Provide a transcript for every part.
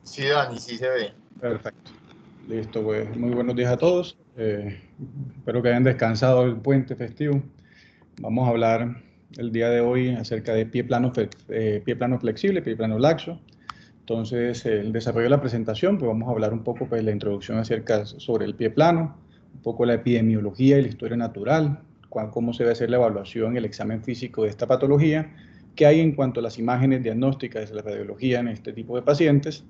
Sí, Dani, sí se ve. Perfecto. Listo, pues muy buenos días a todos. Espero que hayan descansado el puente festivo. Vamos a hablar el día de hoy acerca de pie plano flexible, pie plano laxo. Entonces, el desarrollo de la presentación, pues vamos a hablar un poco de la introducción sobre el pie plano, un poco la epidemiología y la historia natural, cómo se debe hacer la evaluación y el examen físico de esta patología, qué hay en cuanto a las imágenes diagnósticas de la radiología en este tipo de pacientes,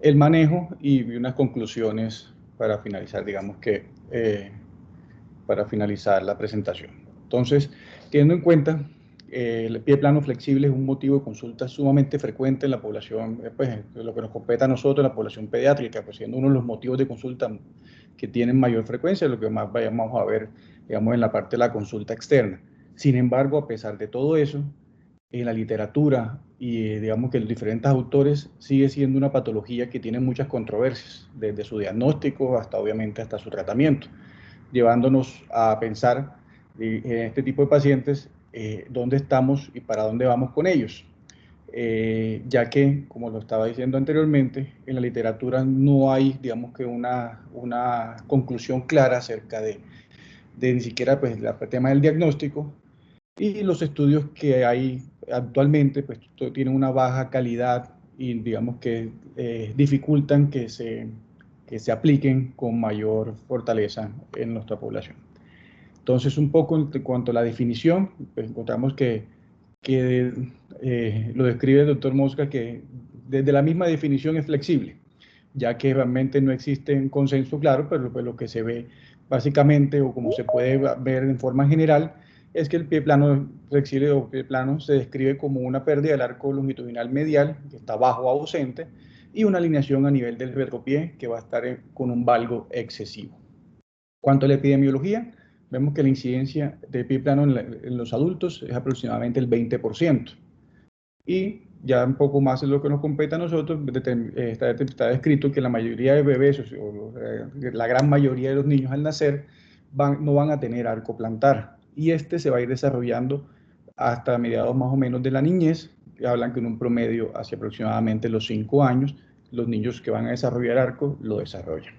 el manejo y unas conclusiones para finalizar, digamos que, para finalizar la presentación. Entonces, teniendo en cuenta el pie plano flexible es un motivo de consulta sumamente frecuente en la población, pues lo que nos compete a nosotros, la población pediátrica, pues siendo uno de los motivos de consulta que tienen mayor frecuencia, lo que más vayamos a ver, digamos, en la parte de la consulta externa. Sin embargo, a pesar de todo eso, en la literatura y digamos que los diferentes autores sigue siendo una patología que tiene muchas controversias, desde su diagnóstico hasta obviamente hasta su tratamiento, llevándonos a pensar en este tipo de pacientes dónde estamos y para dónde vamos con ellos. Ya que, como lo estaba diciendo anteriormente, en la literatura no hay, digamos que una conclusión clara acerca de ni siquiera pues, el tema del diagnóstico, y los estudios que hay actualmente pues tienen una baja calidad y digamos que dificultan que se apliquen con mayor fortaleza en nuestra población. Entonces, un poco en cuanto a la definición, pues encontramos que lo describe el doctor Mosca, que desde la misma definición es flexible, ya que realmente no existe un consenso claro, pero pues, lo que se ve básicamente, o como se puede ver en forma general, es que el pie plano flexible o pie plano se describe como una pérdida del arco longitudinal medial, que está bajo o ausente, y una alineación a nivel del retropié que va a estar con un valgo excesivo. Cuanto a la epidemiología, vemos que la incidencia de pie plano en los adultos es aproximadamente el 20%. Y ya un poco más en lo que nos compete a nosotros, está descrito que la mayoría de bebés, o la gran mayoría de los niños al nacer, no van a tener arco plantar. Y este se va a ir desarrollando hasta mediados más o menos de la niñez, que hablan que en un promedio hacia aproximadamente los 5 años, los niños que van a desarrollar arco lo desarrollan.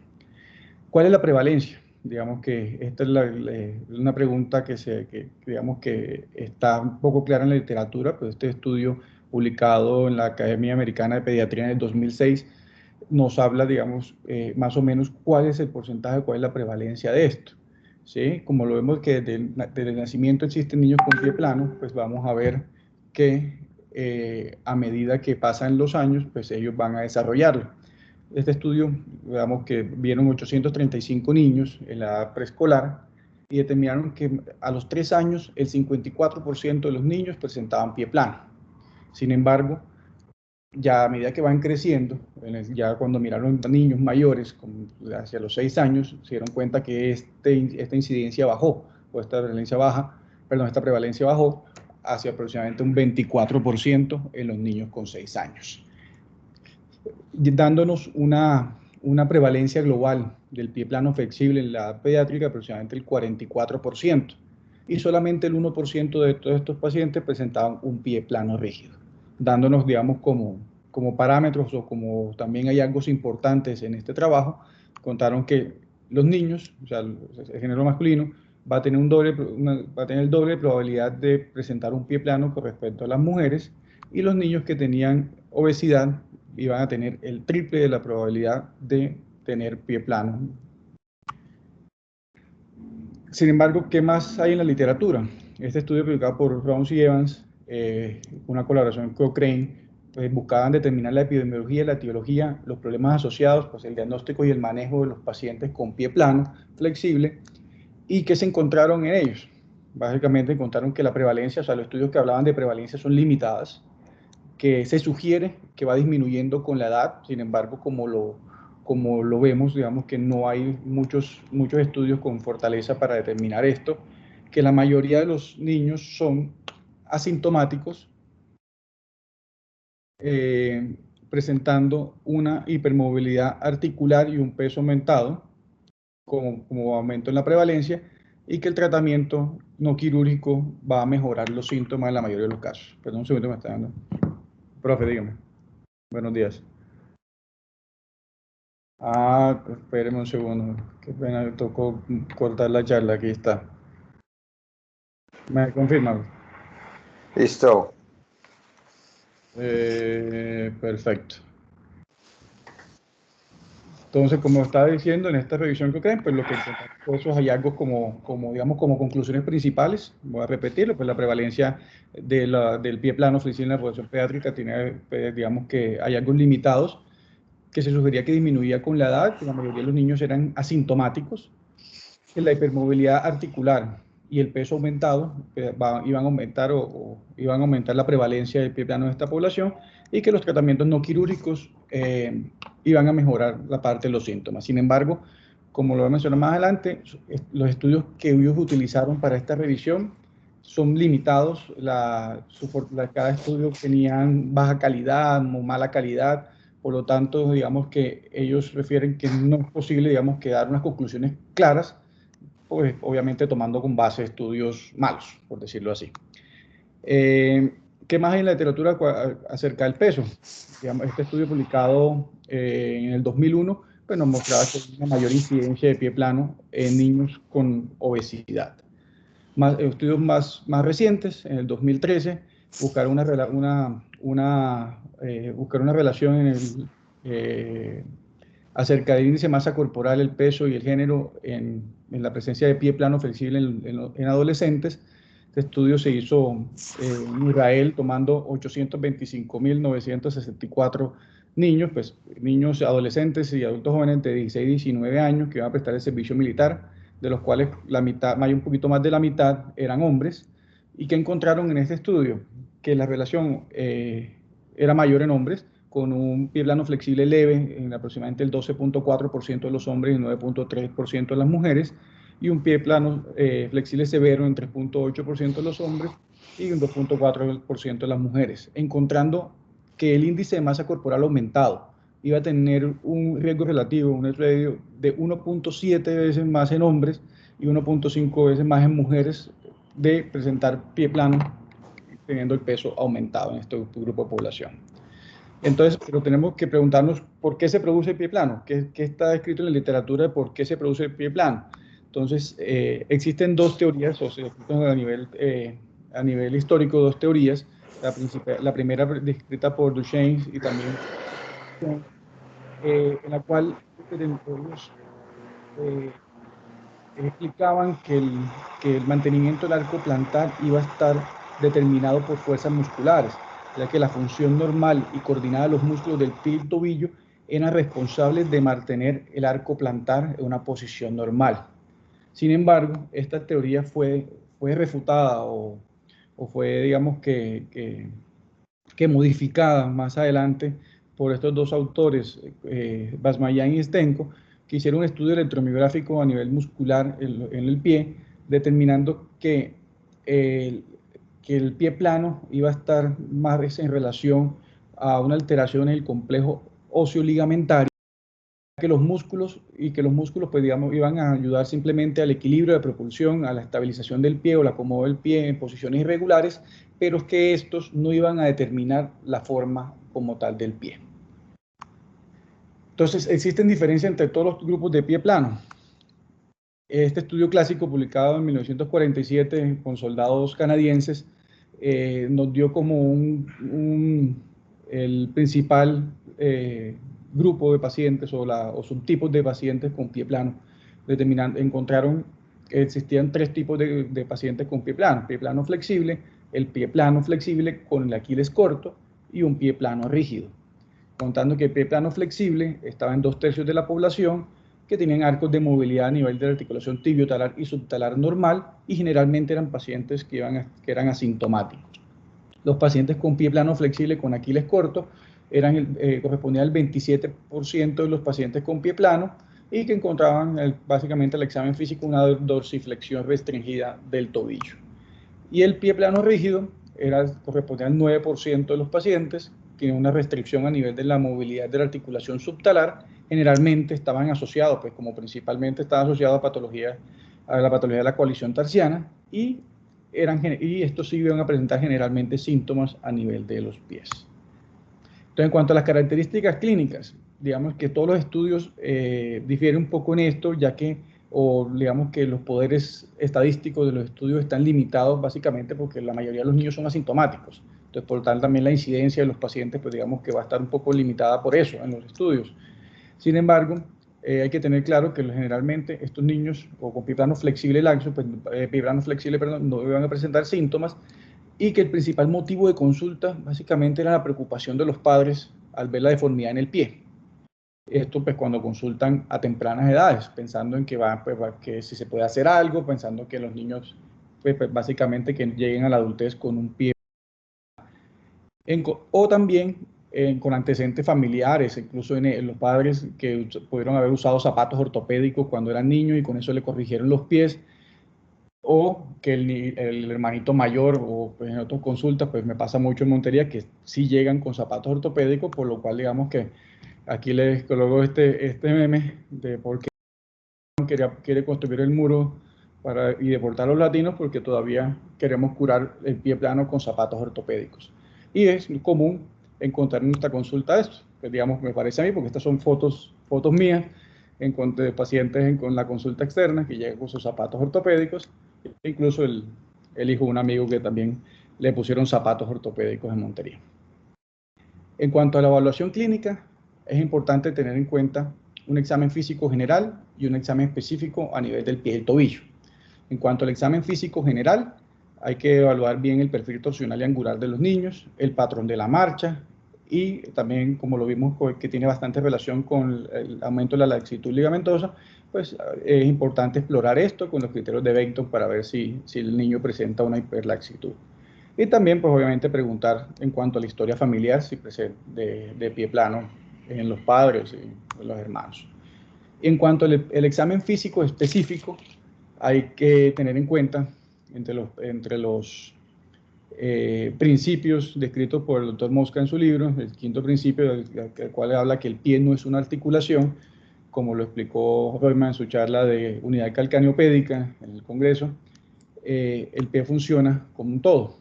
¿Cuál es la prevalencia? Digamos que esta es una pregunta digamos que está un poco clara en la literatura, pues este estudio publicado en la Academia Americana de Pediatría en el 2006 nos habla, digamos, más o menos cuál es el porcentaje, cuál es la prevalencia de esto. ¿Sí? Como lo vemos que desde el nacimiento existen niños con pie plano, pues vamos a ver que a medida que pasan los años, pues ellos van a desarrollarlo. Este estudio, digamos que vieron 835 niños en la edad preescolar y determinaron que a los 3 años el 54% de los niños presentaban pie plano. Sin embargo, ya a medida que van creciendo, ya cuando miraron a niños mayores, hacia los 6 años, se dieron cuenta que esta incidencia bajó, o esta prevalencia bajó hacia aproximadamente un 24% en los niños con 6 años, dándonos una prevalencia global del pie plano flexible en la edad pediátrica aproximadamente el 44%, y solamente el 1% de todos estos pacientes presentaban un pie plano rígido, dándonos, digamos, como parámetros o como también hay hallazgos importantes en este trabajo, contaron que los niños, o sea, el género masculino, va a tener el doble de probabilidad de presentar un pie plano con respecto a las mujeres, y los niños que tenían obesidad iban a tener el triple de la probabilidad de tener pie plano. Sin embargo, ¿qué más hay en la literatura? Este estudio publicado por Rounds y Evans, una colaboración con Cochrane, pues buscaban determinar la epidemiología y la etiología, los problemas asociados, pues el diagnóstico y el manejo de los pacientes con pie plano flexible, y qué se encontraron en ellos. Básicamente encontraron que la prevalencia, o sea, los estudios que hablaban de prevalencia son limitadas, que se sugiere que va disminuyendo con la edad. Sin embargo, como lo vemos, digamos que no hay muchos estudios con fortaleza para determinar esto, que la mayoría de los niños son asintomáticos, presentando una hipermovilidad articular y un peso aumentado, como aumento en la prevalencia, y que el tratamiento no quirúrgico va a mejorar los síntomas en la mayoría de los casos. Perdón un segundo, me está dando. Profe, dígame. Buenos días. Ah, espéreme un segundo. Qué pena, me tocó cortar la charla. Aquí está. ¿Me confirma? Listo. Perfecto. Entonces, como estaba diciendo, en esta revisión que creen, pues lo que encontramos todos esos hallazgos digamos, como conclusiones principales, voy a repetirlo, pues la prevalencia del pie plano flexible en la población pediátrica tiene, pues, digamos que hallazgos limitados, que se sugería que disminuía con la edad, que la mayoría de los niños eran asintomáticos, que la hipermovilidad articular y el peso aumentado iban a aumentar o iban a aumentar la prevalencia del pie plano en esta población y que los tratamientos no quirúrgicos iban a mejorar la parte de los síntomas. Sin embargo, como lo voy a mencionar más adelante, los estudios que ellos utilizaron para esta revisión son limitados, cada estudio tenían baja calidad o mala calidad, por lo tanto, digamos que ellos refieren que no es posible, digamos, que dar unas conclusiones claras, pues obviamente tomando con base estudios malos, por decirlo así. ¿Qué más hay en la literatura acerca del peso? Digamos, este estudio publicado en el 2001 pues nos mostraba que hay una mayor incidencia de pie plano en niños con obesidad. Estudios más recientes, en el 2013, buscaron buscar una relación acerca del índice de masa corporal, el peso y el género en la presencia de pie plano flexible en adolescentes. Este estudio se hizo en Israel tomando 825.964 niños, pues niños, adolescentes y adultos jóvenes de 16 y 19 años que iban a prestar el servicio militar, de los cuales la mitad, un poquito más de la mitad eran hombres, y que encontraron en este estudio que la relación era mayor en hombres, con un pie plano flexible leve en aproximadamente el 12.4% de los hombres y 9.3% de las mujeres, y un pie plano flexible severo en 3.8% de los hombres y un 2.4% de las mujeres, encontrando que el índice de masa corporal aumentado iba a tener un riesgo relativo, un riesgo de 1.7 veces más en hombres y 1.5 veces más en mujeres de presentar pie plano teniendo el peso aumentado en este grupo de población. Entonces, pero tenemos que preguntarnos por qué se produce el pie plano, qué está escrito en la literatura de por qué se produce el pie plano. Entonces, existen dos teorías, o sea, a nivel histórico, dos teorías. La primera descrita por Duchenne y también en la cual ellos explicaban que el mantenimiento del arco plantar iba a estar determinado por fuerzas musculares, ya que la función normal y coordinada de los músculos del pie y tobillo eran responsables de mantener el arco plantar en una posición normal. Sin embargo, esta teoría fue refutada o fue, digamos, que modificada más adelante por estos dos autores, Basmayan y Stenko, que hicieron un estudio electromiográfico a nivel muscular en el pie, determinando que el pie plano iba a estar más en relación a una alteración en el complejo óseo ligamentario, que los músculos pues digamos iban a ayudar simplemente al equilibrio de propulsión, a la estabilización del pie o el acomodo del pie en posiciones irregulares, pero que estos no iban a determinar la forma como tal del pie. Entonces, existen diferencias entre todos los grupos de pie plano. Este estudio clásico publicado en 1947 con soldados canadienses nos dio como el principal grupo de pacientes o subtipos de pacientes con pie plano. Encontraron que existían tres tipos de pacientes con pie plano flexible, el pie plano flexible con el Aquiles corto y un pie plano rígido, contando que el pie plano flexible estaba en 2/3 de la población, que tenían arcos de movilidad a nivel de la articulación tibiotalar y subtalar normal, y generalmente eran pacientes que eran asintomáticos. Los pacientes con pie plano flexible con Aquiles corto correspondían al 27% de los pacientes con pie plano y que encontraban básicamente el examen físico una dorsiflexión restringida del tobillo. Y el pie plano rígido correspondía al 9% de los pacientes, tiene una restricción a nivel de la movilidad de la articulación subtalar. Generalmente estaban asociados, pues como principalmente estaban asociados a la patología de la coalición tarsiana, y estos sí iban a presentar generalmente síntomas a nivel de los pies. Entonces, en cuanto a las características clínicas, digamos que todos los estudios difieren un poco en esto, ya que, o digamos que los poderes estadísticos de los estudios están limitados básicamente porque la mayoría de los niños son asintomáticos. Entonces, por tal también la incidencia de los pacientes, pues digamos que va a estar un poco limitada por eso en los estudios. Sin embargo, hay que tener claro que generalmente estos niños o con pie plano flexible laxo, pues, pie plano flexible, perdón, no van a presentar síntomas, y que el principal motivo de consulta básicamente era la preocupación de los padres al ver la deformidad en el pie. Esto pues cuando consultan a tempranas edades, pensando en que, que si se puede hacer algo, pensando que los niños pues básicamente que lleguen a la adultez con un pie. O también con antecedentes familiares, incluso en los padres que pudieron haber usado zapatos ortopédicos cuando eran niños y con eso le corrigieron los pies, o que el hermanito mayor, o pues en otras consultas, pues me pasa mucho en Montería, que sí llegan con zapatos ortopédicos, por lo cual digamos que aquí les coloco este meme de por qué quiere construir el muro y deportar a los latinos, porque todavía queremos curar el pie plano con zapatos ortopédicos. Y es común encontrar en nuestra consulta esto, pues digamos, me parece a mí, porque estas son fotos mías, encontré pacientes con la consulta externa que llegan con sus zapatos ortopédicos, incluso el hijo de un amigo que también le pusieron zapatos ortopédicos en Montería. En cuanto a la evaluación clínica, es importante tener en cuenta un examen físico general y un examen específico a nivel del pie y el tobillo. En cuanto al examen físico general, hay que evaluar bien el perfil torsional y angular de los niños, el patrón de la marcha y también, como lo vimos, que tiene bastante relación con el aumento de la laxitud ligamentosa, pues es importante explorar esto con los criterios de Beighton para ver si el niño presenta una hiperlaxitud. Y también, pues obviamente, preguntar en cuanto a la historia familiar, si presente de pie plano en los padres y en los hermanos. En cuanto al examen físico específico, hay que tener en cuenta entre los principios descritos por el doctor Mosca en su libro, el quinto principio, el cual habla que el pie no es una articulación, como lo explicó Reutemann en su charla de unidad calcaneopédica en el Congreso. El pie funciona como un todo.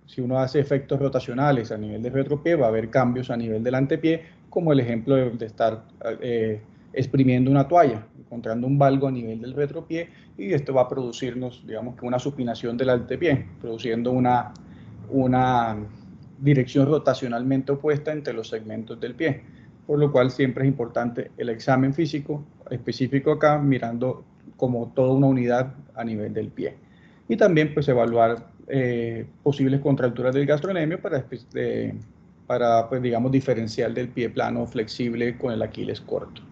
Si uno hace efectos rotacionales a nivel del retropié, va a haber cambios a nivel del antepié, como el ejemplo de estar exprimiendo una toalla, encontrando un valgo a nivel del retropié, y esto va a producirnos, digamos que una supinación del antepié, produciendo una dirección rotacionalmente opuesta entre los segmentos del pie, por lo cual siempre es importante el examen físico específico acá, mirando como toda una unidad a nivel del pie. Y también pues evaluar posibles contracturas del gastrocnemio para pues, digamos, diferenciar del pie plano flexible con el Aquiles corto.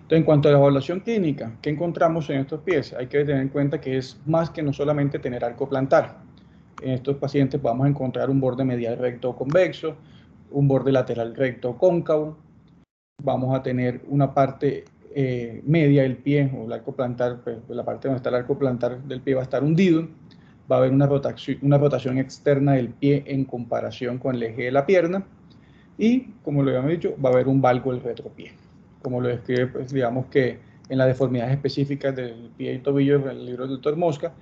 Entonces, en cuanto a la evaluación clínica, ¿qué encontramos en estos pies? Hay que tener en cuenta que es más que no solamente tener arco plantar. En estos pacientes vamos a encontrar un borde medial recto o convexo, un borde lateral recto o cóncavo, vamos a tener una parte media del pie o el arco plantar, pues, la parte donde está el arco plantar del pie va a estar hundido, va a haber una rotación externa del pie en comparación con el eje de la pierna y, como lo habíamos dicho, va a haber un valgo del retropié. Como lo describe, pues, digamos que en las deformidades específicas del pie y tobillo en el libro del doctor Mosca,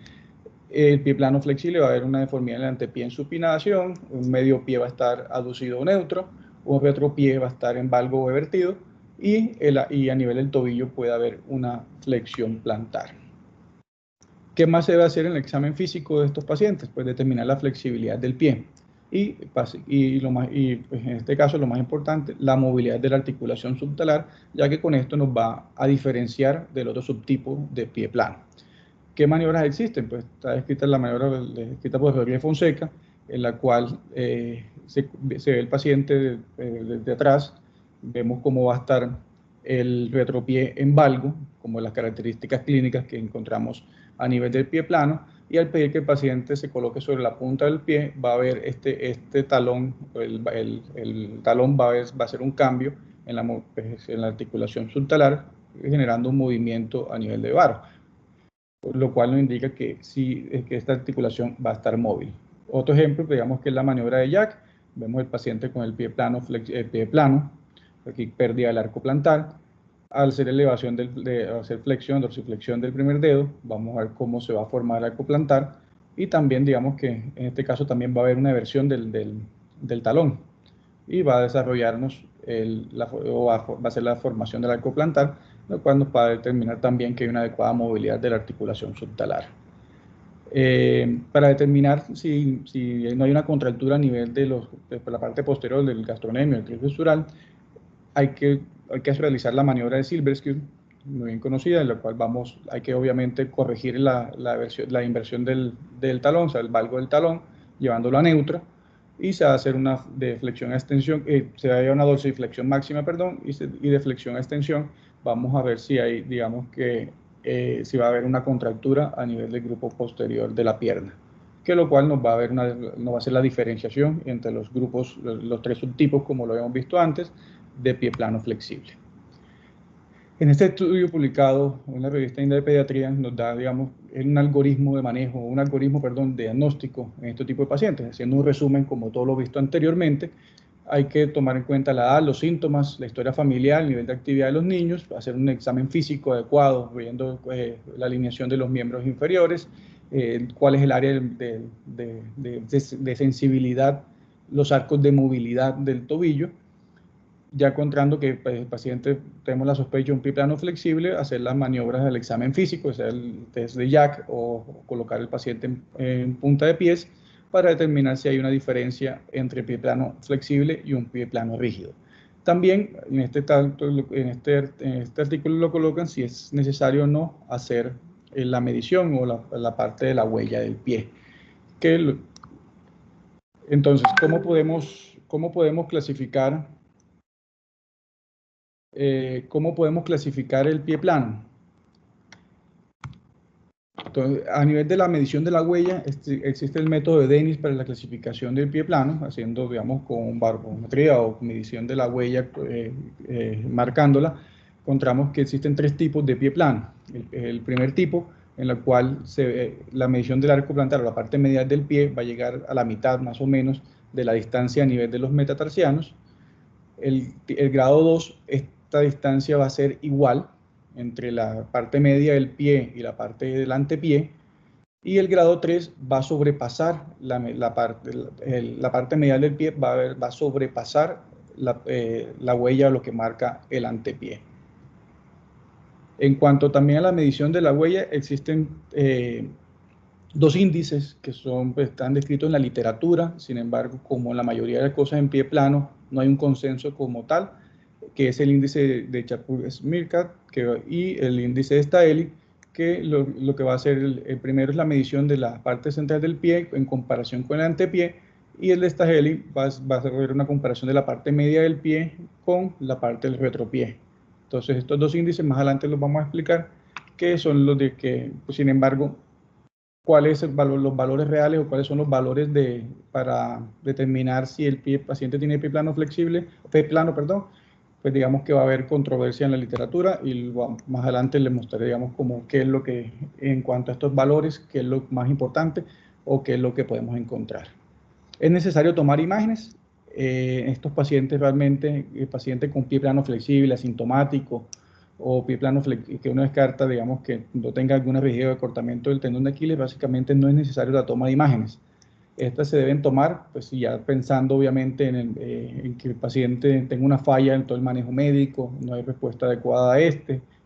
el pie plano flexible va a haber una deformidad en el antepié en supinación, un medio pie va a estar aducido o neutro, un retropié va a estar en valgo o vertido y a nivel del tobillo puede haber una flexión plantar. ¿Qué más se debe hacer en el examen físico de estos pacientes? Pues determinar la flexibilidad del pie. Pues, en este caso lo más importante, la movilidad de la articulación subtalar, ya que con esto nos va a diferenciar del otro subtipo de pie plano. ¿Qué maniobras existen? Pues está descrita la maniobra descrita por Rodríguez Fonseca, en la cual se ve el paciente desde atrás, vemos cómo va a estar el retropié en valgo, como las características clínicas que encontramos a nivel del pie plano, y al pedir que el paciente se coloque sobre la punta del pie, va a ver este talón, el talón va a hacer un cambio en la articulación subtalar, generando un movimiento a nivel de varo, lo cual nos indica que que esta articulación va a estar móvil. Otro ejemplo, digamos que es la maniobra de Jack. Vemos el paciente con el pie plano, aquí pérdida del arco plantar. Al hacer elevación, hacer flexión, dorsiflexión del primer dedo, vamos a ver cómo se va a formar el arco plantar. Y también, digamos que en este caso también va a haber una eversión del talón y va a desarrollarnos va a ser la formación del arco plantar, lo cual nos va a determinar también que hay una adecuada movilidad de la articulación subtalar. Para determinar si no hay una contractura a nivel de la parte posterior del gastrocnemio, del tríceps sural, hay que realizar la maniobra de Silbersky, muy bien conocida, en la cual hay que obviamente corregir la inversión del talón, o sea, el valgo del talón, llevándolo a neutro, y se va a hacer una de flexión a extensión, se va a llevar una dorsiflexión máxima, perdón, y de flexión a extensión. Vamos a ver si hay, digamos que, si va a haber una contractura a nivel del grupo posterior de la pierna, que lo cual nos va a hacer la diferenciación entre los grupos, los tres subtipos, como lo habíamos visto antes, de pie plano flexible. En este estudio publicado en la revista India de Pediatría nos da, digamos, un algoritmo de manejo, de diagnóstico en este tipo de pacientes. Haciendo un resumen, como todo lo visto anteriormente, hay que tomar en cuenta la edad, los síntomas, la historia familiar, el nivel de actividad de los niños, hacer un examen físico adecuado, viendo la alineación de los miembros inferiores, cuál es el área de sensibilidad, los arcos de movilidad del tobillo. Ya encontrando que el paciente, tenemos la sospecha de un pie plano flexible, hacer las maniobras del examen físico, o sea, el test de Jack o colocar el paciente en punta de pies para determinar si hay una diferencia entre pie plano flexible y un pie plano rígido. También en este artículo lo colocan si es necesario o no hacer la medición o la parte de la huella del pie. Entonces, ¿cómo podemos clasificar el pie plano? Entonces, a nivel de la medición de la huella, existe el método de Dennis para la clasificación del pie plano, haciendo, digamos, con barometría o medición de la huella, marcándola. Encontramos que existen tres tipos de pie plano. El primer tipo, en el cual la medición del arco plantar o la parte medial del pie va a llegar a la mitad, más o menos, de la distancia a nivel de los metatarsianos. El grado 2, esta distancia va a ser igual entre la parte media del pie y la parte del antepié, y el grado 3 va a sobrepasar la parte medial del pie, va a sobrepasar la huella, lo que marca el antepié. En cuanto también a la medición de la huella, existen dos índices que están descritos en la literatura. Sin embargo, como en la mayoría de las cosas en pie plano, no hay un consenso como tal, que es el índice de Charpur-Smirkat y el índice de Staeli, que lo que va a hacer el primero es la medición de la parte central del pie en comparación con el antepié, y el de Staeli va a hacer una comparación de la parte media del pie con la parte del retropié. Entonces, estos dos índices más adelante los vamos a explicar, que son los de que, pues, sin embargo, cuáles son los valores reales o cuáles son los valores para determinar si el paciente tiene pie plano flexible, pie plano, perdón. Pues digamos que va a haber controversia en la literatura, y más adelante les mostraré, digamos, como qué es lo que, en cuanto a estos valores, qué es lo más importante o qué es lo que podemos encontrar. Es necesario tomar imágenes. Estos pacientes realmente, el paciente con pie plano flexible, asintomático, o pie plano que uno descarta, digamos, que no tenga alguna rigidez o acortamiento del tendón de Aquiles, básicamente no es necesario la toma de imágenes. Estas se deben tomar, pues ya pensando obviamente en que el paciente tenga una falla en todo el manejo médico, no hay respuesta adecuada a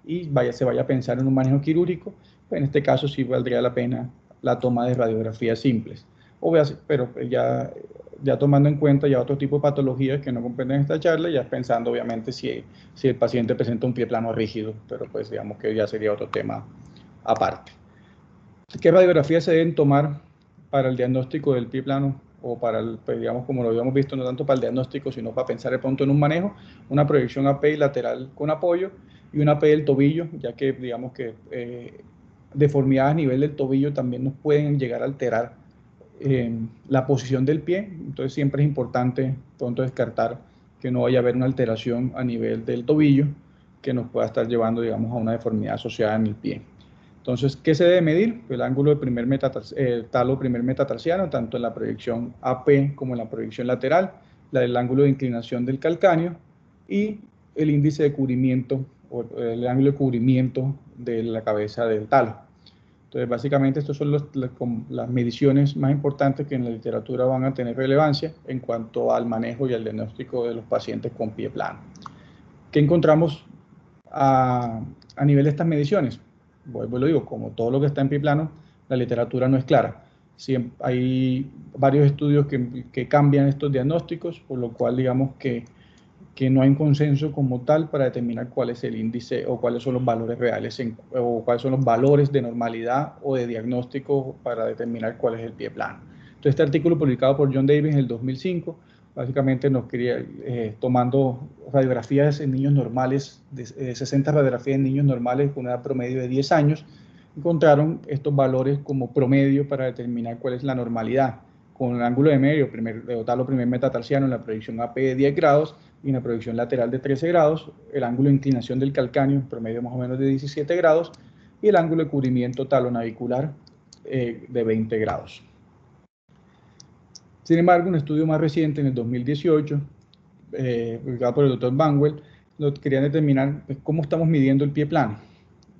y se vaya a pensar en un manejo quirúrgico. Pues en este caso sí valdría la pena la toma de radiografías simples. Pero ya tomando en cuenta ya otro tipo de patologías que no comprenden esta charla, ya pensando obviamente si el paciente presenta un pie plano rígido, pero pues digamos que ya sería otro tema aparte. ¿Qué radiografías se deben tomar para el diagnóstico del pie plano? O pues, digamos, como lo habíamos visto, no tanto para el diagnóstico, sino para pensar de pronto en un manejo, una proyección AP lateral con apoyo y una AP del tobillo, ya que digamos que deformidades a nivel del tobillo también nos pueden llegar a alterar la posición del pie. Entonces siempre es importante pronto descartar que no vaya a haber una alteración a nivel del tobillo que nos pueda estar llevando, digamos, a una deformidad asociada en el pie. Entonces, ¿qué se debe medir? El ángulo de talo primer metatarsiano, tanto en la proyección AP como en la proyección lateral, el ángulo de inclinación del calcáneo y el índice de cubrimiento o el ángulo de cubrimiento de la cabeza del talo. Entonces, básicamente, estas son las mediciones más importantes que en la literatura van a tener relevancia en cuanto al manejo y al diagnóstico de los pacientes con pie plano. ¿Qué encontramos a nivel de estas mediciones? Vuelvo y lo digo, como todo lo que está en pie plano, la literatura no es clara. Hay varios estudios que cambian estos diagnósticos, por lo cual digamos que no hay un consenso como tal para determinar cuál es el índice o cuáles son los valores reales o cuáles son los valores de normalidad o de diagnóstico para determinar cuál es el pie plano. Entonces, este artículo publicado por John Davis en el 2005, básicamente nos quería, tomando radiografías en niños normales, 60 radiografías en niños normales con una edad promedio de 10 años, encontraron estos valores como promedio para determinar cuál es la normalidad, con el ángulo de medio, talo primer metatarsiano en la proyección AP de 10 grados y en la proyección lateral de 13 grados, el ángulo de inclinación del calcáneo en promedio más o menos de 17 grados y el ángulo de cubrimiento talonavicular de 20 grados. Sin embargo, un estudio más reciente en el 2018, publicado por el Dr. Banwell, querían determinar cómo estamos midiendo el pie plano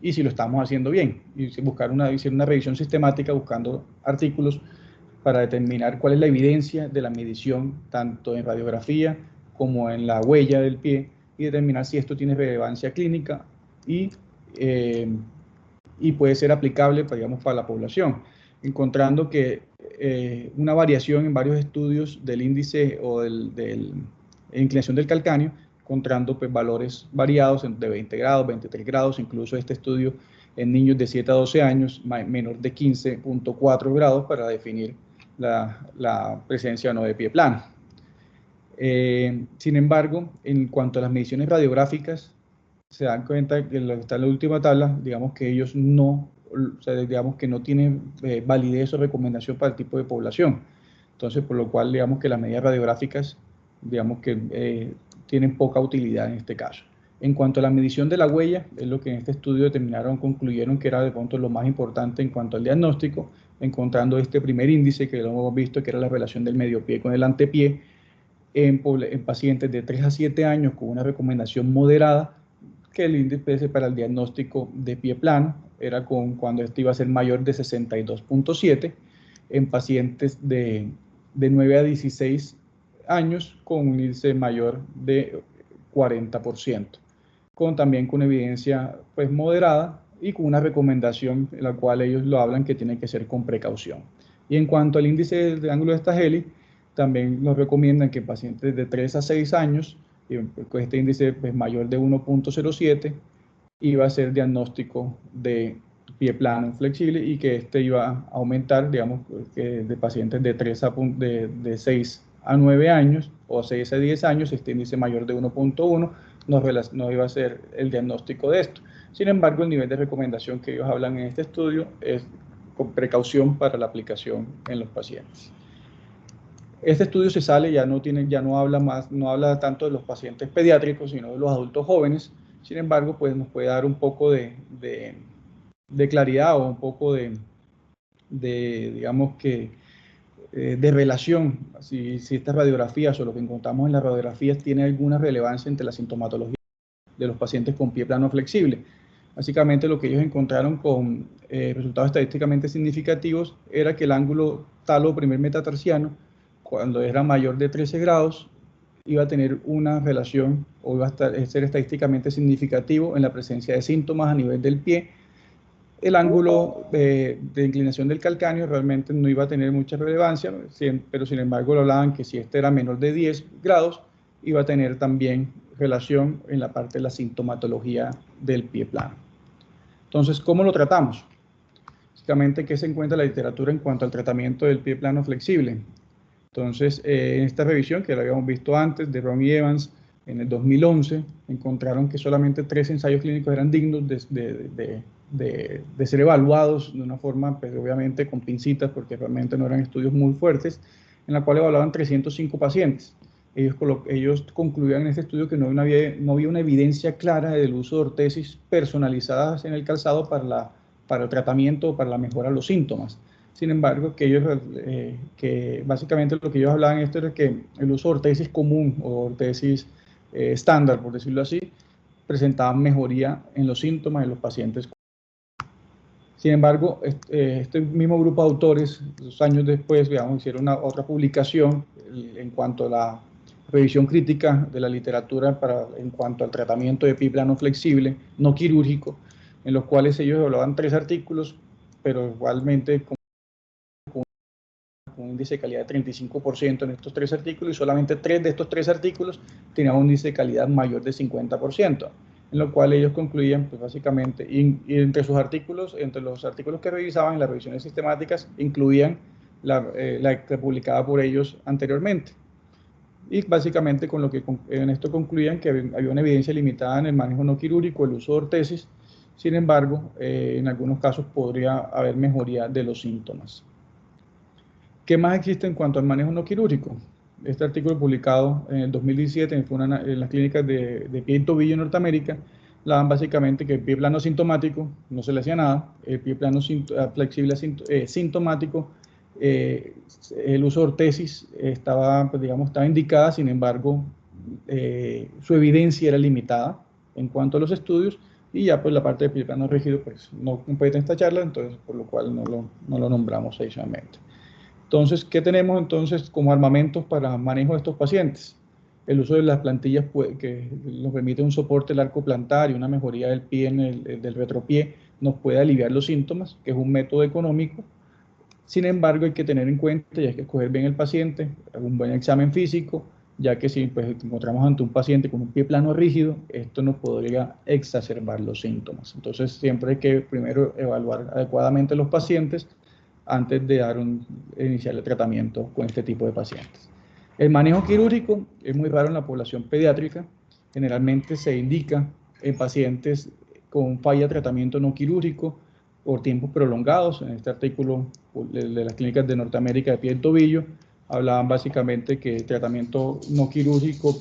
y si lo estamos haciendo bien. Y hicieron una revisión sistemática buscando artículos para determinar cuál es la evidencia de la medición tanto en radiografía como en la huella del pie y determinar si esto tiene relevancia clínica y puede ser aplicable, digamos, para la población, encontrando que una variación en varios estudios del índice o de inclinación del calcáneo, encontrando pues, valores variados de 20 grados, 23 grados, incluso este estudio en niños de 7 a 12 años, menor de 15.4 grados para definir la presencia o no de pie plano. Sin embargo, en cuanto a las mediciones radiográficas, se dan cuenta que lo que está en la última tabla, digamos que ellos no, o sea, digamos que no tienen validez o recomendación para el tipo de población. Entonces, por lo cual, digamos que las medidas radiográficas, digamos que tienen poca utilidad en este caso. En cuanto a la medición de la huella, es lo que en este estudio concluyeron que era de pronto lo más importante en cuanto al diagnóstico, encontrando este primer índice que lo hemos visto, que era la relación del medio pie con el antepié, en pacientes de 3 a 7 años con una recomendación moderada, que el índice para el diagnóstico de pie plano era cuando este iba a ser mayor de 62.7, en pacientes de 9 a 16 años con un índice mayor de 40%, también con evidencia pues, moderada y con una recomendación en la cual ellos lo hablan que tiene que ser con precaución. Y en cuanto al índice de ángulo de Staheli, también nos recomiendan que pacientes de 3 a 6 años, con este índice pues, mayor de 1.07, iba a ser diagnóstico de pie plano flexible y que este iba a aumentar, digamos, que de pacientes de 6 a 9 años o 6 a 10 años, este índice mayor de 1.1 no iba a ser el diagnóstico de esto. Sin embargo, el nivel de recomendación que ellos hablan en este estudio es con precaución para la aplicación en los pacientes. Este estudio ya no habla tanto de los pacientes pediátricos, sino de los adultos jóvenes. Sin embargo, pues nos puede dar un poco de claridad o un poco digamos que, de relación, si estas radiografías o lo que encontramos en las radiografías tiene alguna relevancia entre la sintomatología de los pacientes con pie plano flexible. Básicamente lo que ellos encontraron con resultados estadísticamente significativos era que el ángulo talo primer metatarsiano, cuando era mayor de 13 grados, iba a tener una relación o iba a ser estadísticamente significativo en la presencia de síntomas a nivel del pie. El ángulo de inclinación del calcáneo realmente no iba a tener mucha relevancia, pero sin embargo lo hablaban que si este era menor de 10 grados, iba a tener también relación en la parte de la sintomatología del pie plano. Entonces, ¿cómo lo tratamos? Básicamente, ¿qué se encuentra en la literatura en cuanto al tratamiento del pie plano flexible? Entonces, en esta revisión, que la habíamos visto antes, de Ron y Evans, en el 2011, encontraron que solamente 3 ensayos clínicos eran dignos de ser evaluados de una forma, pues, obviamente con pincitas, porque realmente no eran estudios muy fuertes, en la cual evaluaban 305 pacientes. Ellos concluían en este estudio que no había una evidencia clara del uso de ortesis personalizadas en el calzado para el tratamiento o para la mejora de los síntomas. Sin embargo, que básicamente lo que ellos hablaban esto era que el uso de ortesis común o ortesis estándar, por decirlo así, presentaba mejoría en los síntomas de los pacientes. Sin embargo, este mismo grupo de autores, 2 años después, digamos, hicieron otra publicación en cuanto a la revisión crítica de la literatura en cuanto al tratamiento de pie plano flexible no quirúrgico, en los cuales ellos evaluaban 3 artículos, pero igualmente con un índice de calidad de 35% en estos 3 artículos, y solamente 3 de estos 3 artículos tenían un índice de calidad mayor de 50%, en lo cual ellos concluían, pues básicamente, y entre sus artículos, entre los artículos que revisaban en las revisiones sistemáticas, incluían la que publicada por ellos anteriormente. Y básicamente con lo que en esto concluían que había una evidencia limitada en el manejo no quirúrgico, el uso de ortesis. Sin embargo, en algunos casos podría haber mejoría de los síntomas. ¿Qué más existe en cuanto al manejo no quirúrgico? Este artículo publicado en el 2017 en las clínicas de pie y tobillo en Norteamérica, hablaban básicamente que el pie plano sintomático no se le hacía nada, el pie plano flexible sintomático, el uso de ortesis estaba, pues, digamos, estaba indicada, sin embargo, su evidencia era limitada en cuanto a los estudios, y ya pues la parte de pie plano rígido pues no compete en esta charla, entonces por lo cual no lo nombramos adicionalmente. Entonces, ¿qué tenemos entonces como armamentos para manejo de estos pacientes? El uso de las plantillas que nos permite un soporte del arco plantar y una mejoría del pie del retropié nos puede aliviar los síntomas, que es un método económico. Sin embargo, hay que tener en cuenta y hay que escoger bien el paciente, un buen examen físico, ya que si pues, encontramos ante un paciente con un pie plano rígido, esto nos podría exacerbar los síntomas. Entonces, siempre hay que primero evaluar adecuadamente los pacientes antes de iniciar el tratamiento con este tipo de pacientes. El manejo quirúrgico es muy raro en la población pediátrica. Generalmente se indica en pacientes con falla de tratamiento no quirúrgico por tiempos prolongados. En este artículo de las clínicas de Norteamérica de pie y tobillo hablaban básicamente que el tratamiento no quirúrgico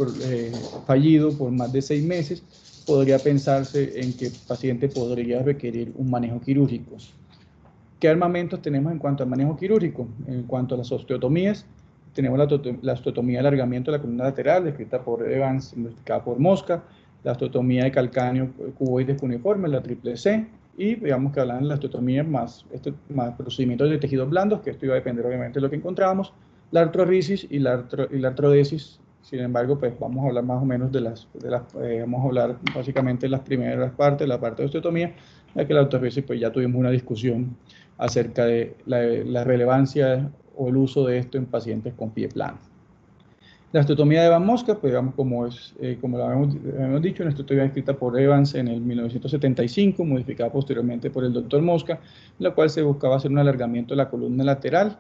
fallido por más de 6 meses podría pensarse en que el paciente podría requerir un manejo quirúrgico. ¿Qué armamentos tenemos en cuanto al manejo quirúrgico? En cuanto a las osteotomías, tenemos la osteotomía de alargamiento de la columna lateral, descrita por Evans, investigada por Mosca, la osteotomía de calcáneo cuboides cuneiforme, la triple C, y digamos que hablan de la osteotomía más procedimientos de tejidos blandos, que esto iba a depender obviamente de lo que encontramos, la artrorisis y la artrodesis. Sin embargo, pues vamos a hablar más o menos vamos a hablar básicamente de las primeras partes, la parte de osteotomía, ya que la artrodesis pues ya tuvimos una discusión acerca de la relevancia o el uso de esto en pacientes con pie plano. La osteotomía de Evans Mosca, pues digamos como lo habíamos dicho, una osteotomía escrita por Evans en el 1975, modificada posteriormente por el doctor Mosca, en la cual se buscaba hacer un alargamiento de la columna lateral,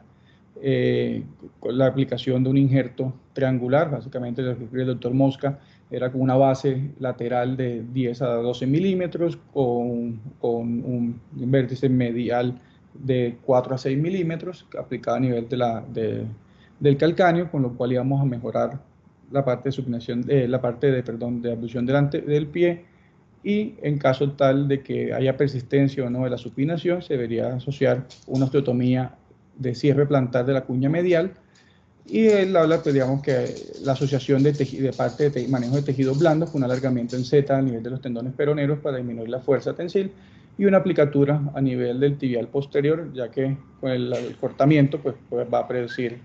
con la aplicación de un injerto triangular. Básicamente lo que escribe el doctor Mosca era con una base lateral de 10 a 12 milímetros, con un vértice medial de 4 a 6 milímetros, aplicado a nivel del calcáneo, con lo cual íbamos a mejorar la parte de supinación, de abducción del pie, y en caso tal de que haya persistencia o no de la supinación, se debería asociar una osteotomía de cierre plantar de la cuña medial. Y él habla, pues digamos que la asociación de parte de manejo de tejidos blandos con un alargamiento en Z a nivel de los tendones peroneros para disminuir la fuerza tensil, y una aplicatura a nivel del tibial posterior, ya que con el cortamiento pues va a producir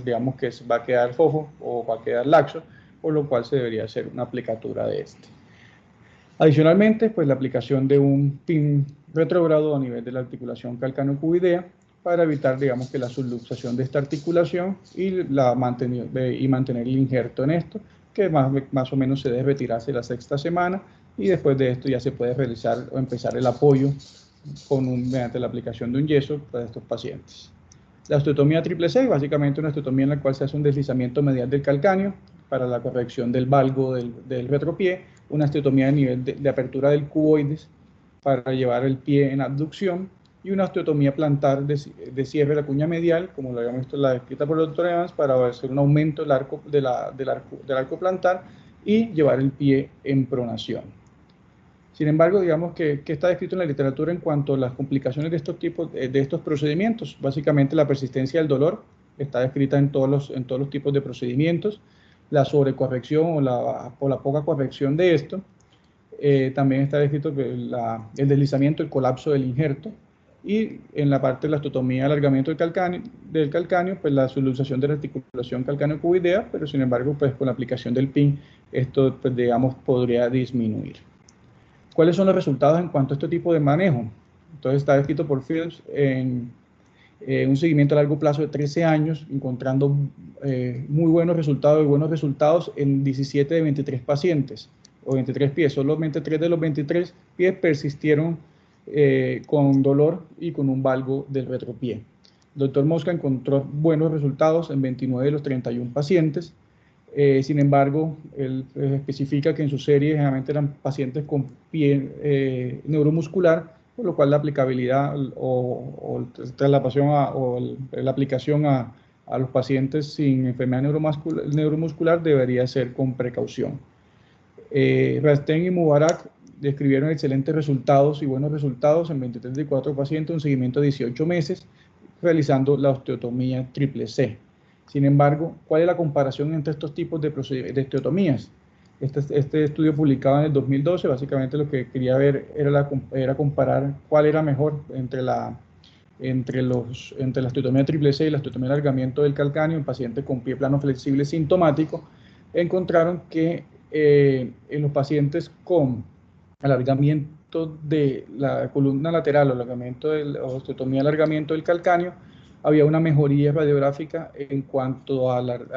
digamos que va a quedar fojo o va a quedar laxo, por lo cual se debería hacer una aplicatura de este. Adicionalmente, pues la aplicación de un pin retrógrado a nivel de la articulación calcáneo-cuboidea para evitar, digamos, que la subluxación de esta articulación y mantener el injerto en esto, que más o menos se debe retirarse la 6ª semana, y después de esto ya se puede realizar o empezar el apoyo mediante la aplicación de un yeso para estos pacientes. La osteotomía triple C, básicamente una osteotomía en la cual se hace un deslizamiento medial del calcáneo para la corrección del valgo del retropié, una osteotomía a nivel de apertura del cuboides para llevar el pie en abducción, y una osteotomía plantar de cierre de la cuña medial, como lo habíamos visto la descrita por el doctor Evans, para hacer un aumento del arco plantar y llevar el pie en pronación. Sin embargo, digamos que está descrito en la literatura en cuanto a las complicaciones de estos procedimientos. Básicamente la persistencia del dolor está descrita en todos los tipos de procedimientos, la sobrecorrección o la poca corrección de esto. También está descrito el deslizamiento, el colapso del injerto, Y en la parte de la osteotomía de alargamiento del calcáneo, pues la solución de la articulación calcáneo-cuboidea, pero sin embargo, pues con la aplicación del PIN, esto, pues, digamos, podría disminuir. ¿Cuáles son los resultados en cuanto a este tipo de manejo? Entonces está descrito por Fields en un seguimiento a largo plazo de 13 años, encontrando muy buenos resultados en 17 de 23 pacientes, o 23 pies. Solamente 3 de los 23 pies persistieron con dolor y con un valgo del retropié. El doctor Mosca encontró buenos resultados en 29 de los 31 pacientes. Sin embargo, él especifica que en su serie generalmente eran pacientes con pie neuromuscular, por lo cual la aplicabilidad o la aplicación a los pacientes sin enfermedad neuromuscular debería ser con precaución. Rasten y Mubarak describieron excelentes resultados y buenos resultados en 23 pacientes, un seguimiento de 18 meses, realizando la osteotomía triple C. Sin embargo, ¿cuál es la comparación entre estos tipos de osteotomías? Este estudio publicado en el 2012, básicamente lo que quería ver era comparar cuál era mejor entre la osteotomía triple C y la osteotomía de alargamiento del calcáneo en pacientes con pie plano flexible sintomático. Encontraron que en los pacientes con alargamiento de la columna lateral o osteotomía de alargamiento del calcáneo, había una mejoría radiográfica en cuanto al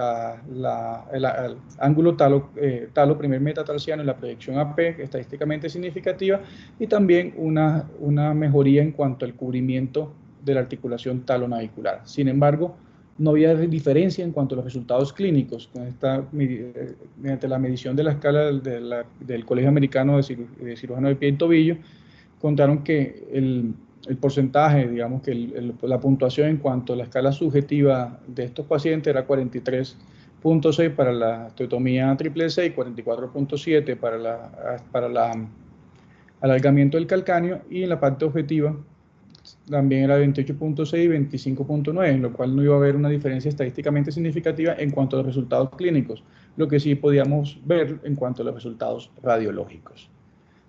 ángulo talo primer metatarsiano en la proyección AP, estadísticamente significativa, y también una mejoría en cuanto al cubrimiento de la articulación talonavicular. Sin embargo, no había diferencia en cuanto a los resultados clínicos. Mediante la medición de la escala del Colegio Americano de Cirujanos de Pie y Tobillo, encontraron que el porcentaje, digamos que la puntuación en cuanto a la escala subjetiva de estos pacientes era 43.6 para la osteotomía triple C y 44.7 para el alargamiento del calcáneo, y en la parte objetiva también era 28.6 y 25.9, en lo cual no iba a haber una diferencia estadísticamente significativa en cuanto a los resultados clínicos, lo que sí podíamos ver en cuanto a los resultados radiológicos.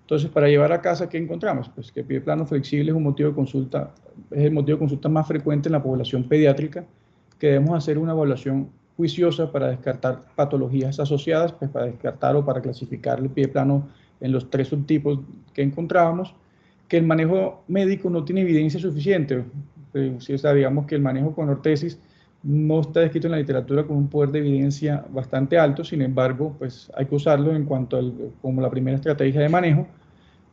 Entonces, para llevar a casa, ¿qué encontramos? Pues que pie plano flexible es un motivo de consulta, es el motivo de consulta más frecuente en la población pediátrica, que debemos hacer una evaluación juiciosa para descartar patologías asociadas, pues para descartar o para clasificar el pie plano en los 3 subtipos que encontrábamos, que el manejo médico no tiene evidencia suficiente. O sea, digamos que el manejo con ortesis no está descrito en la literatura con un poder de evidencia bastante alto. Sin embargo, pues hay que usarlo como la primera estrategia de manejo,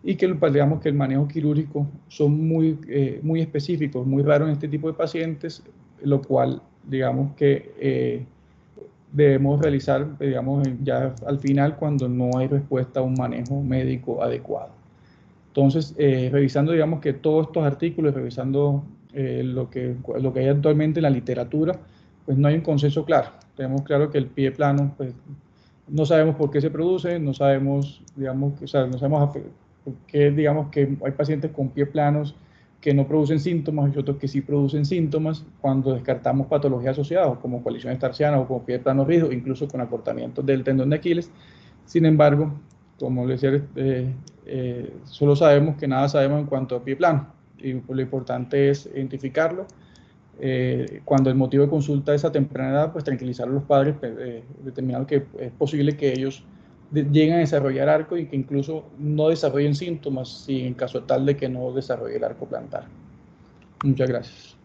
y que digamos que el manejo quirúrgico son muy específicos, muy raros en este tipo de pacientes, lo cual digamos que debemos realizar, digamos, ya al final cuando no hay respuesta a un manejo médico adecuado. Entonces, revisando, digamos, que todos estos artículos, revisando lo que hay actualmente en la literatura, pues no hay un consenso claro. Tenemos claro que el pie plano, pues no sabemos por qué se produce, no sabemos, digamos, o sea, no sabemos por qué, digamos, que hay pacientes con pie planos que no producen síntomas y otros que sí producen síntomas cuando descartamos patologías asociadas, como coaliciones tarsianas o como pie plano rígido, incluso con acortamiento del tendón de Aquiles. Sin embargo, como les decía, solo sabemos que nada sabemos en cuanto a pie plano, y lo importante es identificarlo. Cuando el motivo de consulta es a temprana edad, pues tranquilizar a los padres, determinando que es posible que ellos lleguen a desarrollar arco y que incluso no desarrollen síntomas, si en caso tal de que no desarrolle el arco plantar. Muchas gracias.